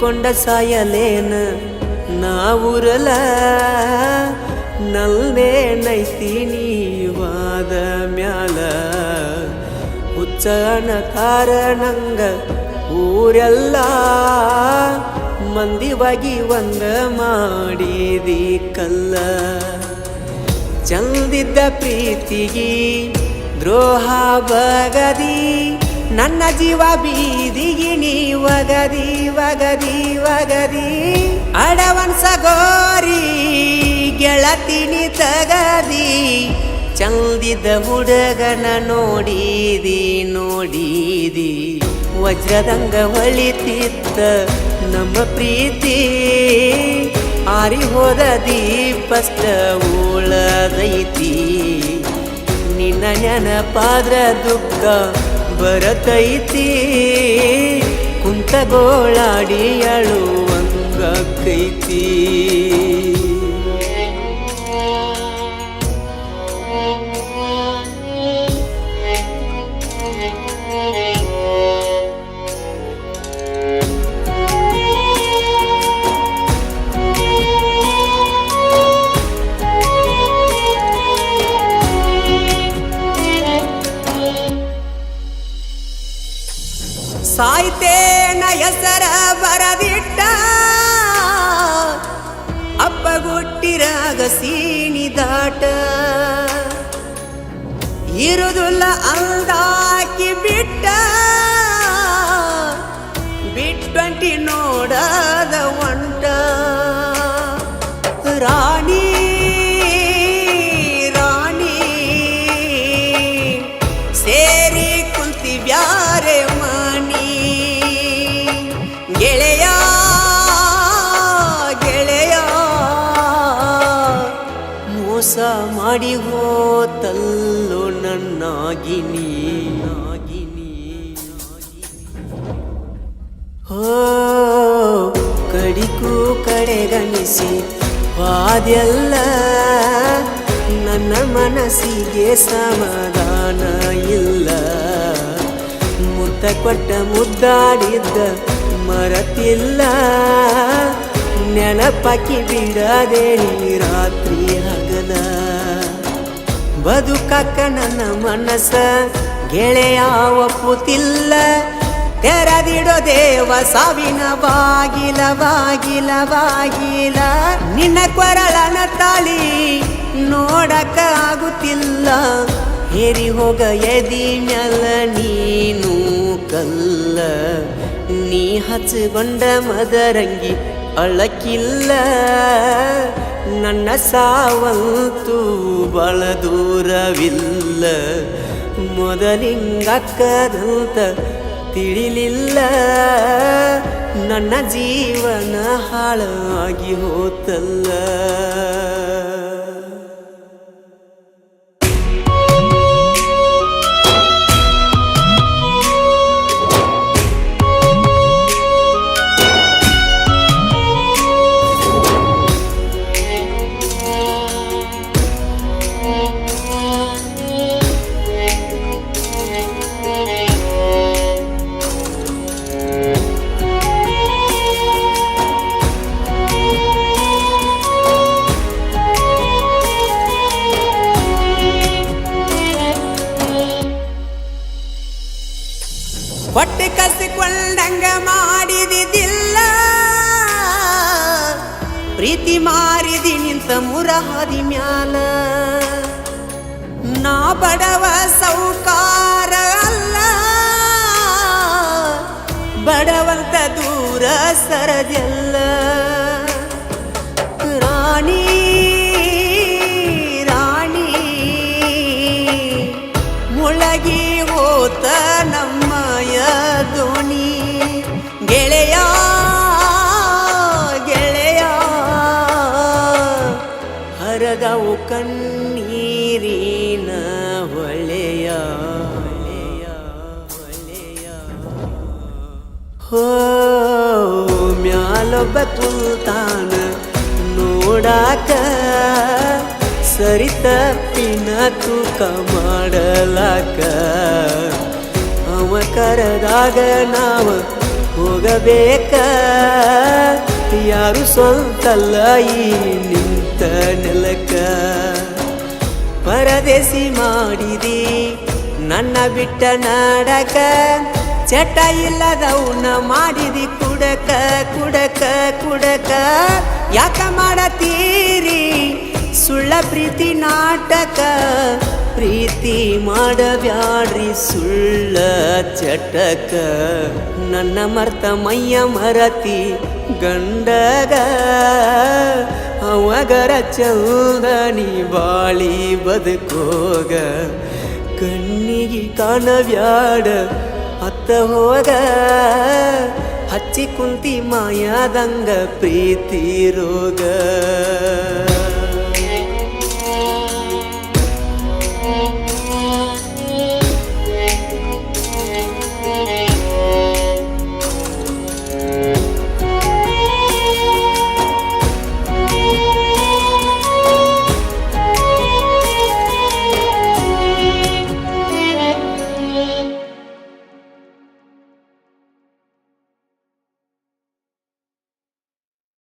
ನಂಬಿಕೊಂಡ ಸಾಯಲೇನ ನಾವುರಲ ನಲ್ಲೇನೈತಿ ನೀವಾದ ಮ್ಯಾಲ ಹುಚ್ಚನ ಕಾರಣಂಗ ಊರೆಲ್ಲ ಮಂದಿವಾಗಿ ಒಂದ ಮಾಡಿದಿ ಕಲ್ಲ ಚಂದಿದ್ದ ಪ್ರೀತಿಗಿ ದ್ರೋಹ ಬಗದಿ ನನ್ನ ಜೀವ ಬೀದಿಗಿ ನೀ ವಗದಿ ವಗದಿ ವಗದಿ ಅಡವನ್ಸ ಗೋರಿ ಗೆಳತಿನಿ ತಗದಿ ಚಂದಿದ್ದ ಹುಡುಗನ ನೋಡಿದಿ ನೋಡಿದಿ ವಜ್ರದಂಗ ಹೊಳಿತಿತ್ತ ನಮ್ಮ ಪ್ರೀತಿ ಆರಿ ಹೋದ ದೀಪಷ್ಟ ಉಳದೈತಿ ನಿನ್ನ ನೆನಪಾದ್ರ ದುಃಖ ಬರತೈತಿ ಕುಂತಗೋಳಾಡಿ ಅಳುವಂಗೈತಿ ಸಾಯ್ತೇನ ಹೆಸರ ಬರದಿಟ್ಟ ಅಪ್ಪಗುಟ್ಟಿರಾಗ ಸೀನಿ ದಾಟ ಇರುದುಲ್ಲ ಅಂದಾಕಿ ಬಿಟ್ಟ ಬಿಟ್ಟಂಟಿ ನೋಡದ ಒಂಟ ರಾಣಿ ರಾಣಿ ಸೇರಿ ಕುಂತಿ ಬ್ಯಾರೆ ಗೆಳೆಯ ಗೆಳೆಯ ಮೋಸ ಮಾಡಿ ಹೋತಲ್ಲೋ ನನ್ನಾಗಿನಿ ಹೋ ಕಡಿಗೂ ಕಡೆಗಣಿಸಿ ವಾದ್ಯಲ್ಲ ನನ್ನ ಮನಸ್ಸಿಗೆ ಸಮಾಧಾನ ಇಲ್ಲ ಮುತ್ತ ಕೊಟ್ಟ ಮುದ್ದಾಡಿದ್ದ ಮರತಿಲ್ಲ ನೆನಪಾಕಿ ಬಿಡದೆ ರಾತ್ರಿ ಹಗಲ ಬದುಕಕ್ಕ ನನ್ನ ಮನಸ್ಸ ಗೆಳೆಯ ಒಪ್ಪುತ್ತಿಲ್ಲ ತೆರೆದಿಡೋ ದೇವ ಸಾವಿನ ಬಾಗಿಲ ಬಾಗಿಲ ಬಾಗಿಲ ನಿನ್ನ ಕೊರಳನ ತಾಳಿ ನೋಡಕ ಆಗುತ್ತಿಲ್ಲ ಹೇರಿ ಹೋಗ ಎದಿ ಮ್ಯಾಲ ನೀನು ಕಲ್ಲ ನೀ ಹಚ್ಚಿಕೊಂಡ ಮದರಂಗಿ ಅಳಕಿಲ್ಲ ನನ್ನ ಸಾವಂತೂ ಬಳ ದೂರವಿಲ್ಲ ಮೊದಲಿಂಗಕ್ಕದಂತ ತಿಳಿಲಿಲ್ಲ ನನ್ನ ಜೀವನ ಹಾಳಾಗಿ ಹೋತಲ್ಲ ಹೊಟ್ಟೆ ಕಸಿಕೊಂಡಂಗ ಮಾಡಿದಿಲ್ಲ ಪ್ರೀತಿ ಮಾರಿದಿ ನಿಂತ ಮುರಹದಿ ಮ್ಯಾಲ ನಾ ಬಡವ ಸೌಕಾರ ಅಲ್ಲ ಬಡವಂತ ದೂರ ಸರದೆಲ್ಲ ರಾಣಿ ರಾಣಿ ಮುಳಗಿ ಹೋತ ನಮ್ಮಯ ದೋಣಿ ಗೆಳೆಯ ಗೆಳೆಯ ಹರದವು ಕಣ್ಣೀರಿನ ಹೊಳೆಯ ಹೋ ಮ್ಯಾಲೊಬ್ಬ ಕುಲ್ತಾನ ನೋಡಾಕ ಸರಿ ತಪ್ಪಿನ ತೂಕ ಮಾಡಲಾಕ ಅವ ಕರೆದಾಗ ನಾವ ಹೋಗಬೇಕ ಯಾರು ಸ್ವಂತಲ್ಲ ಈ ನಿಂತ ನೆಲಕ ಪರದೇಸಿ ಮಾಡಿದಿ ನನ್ನ ಬಿಟ್ಟ ನಾಡಕ ಚಟ ಇಲ್ಲದವನ ಮಾಡಿದಿ ಕುಡಕ ಕುಡಕ ಕುಡಕ ಯಾಕ ಮಾಡತೀರಿ ಸುಳ್ಳ ಪ್ರೀತಿ ನಾಟಕ ಪ್ರೀತಿ ಮಾಡಬ್ಯಾಡ್ರಿ ಸುಳ್ಳ ಚಟಕ ನನ್ನ ಮರ್ತ ಮೈಯ ಮರತಿ ಗಂಡಗ ಅವಗರ ಚೌದನಿ ಬಾಳಿ ಬದುಕೋಗ ಕಣ್ಣಿಗೆ ಕಾಣಬ್ಯಾಡ ಅತ್ತ ಹೋಗ ಹಚ್ಚಿ ಕುಂತಿ ಮಾಯಾದಂಗ ಪ್ರೀತಿ ರೋಗ